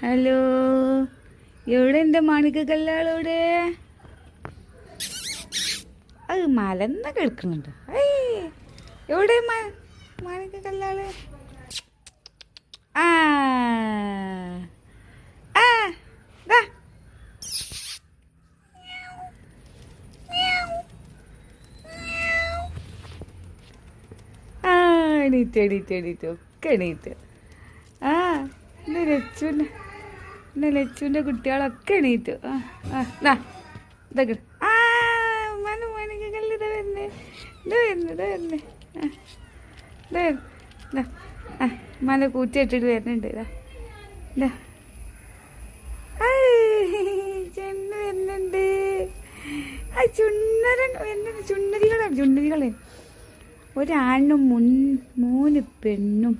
Hello, എവിടെ എൻ്റെ മാണിക്ക കല്ലാളോടെ? അത് മലന്ന് കേൾക്കുന്നുണ്ട്. എവിടെ മാണിക്ക കല്ലാള്? ആ ആ ദാ. എണീറ്റ് എണീറ്റ് എണീറ്റ് ഒക്കെ എണീറ്റ്. ആ എൻ്റെ ലച്ചുവിൻ്റെ കുട്ടികളൊക്കെ എണീറ്റു. ഇതൊക്കെ മണിക്കല്ല് വരുന്നേ മല കൂറ്റിയിട്ടിട്ട് വരുന്നുണ്ട്. ചെണ്ണ് വരുന്നുണ്ട്. ചുണ്ണരൻ വരുന്നുണ്ട്. ചുണ്ണരികളെ ഒരാണും 3 പെണ്ണും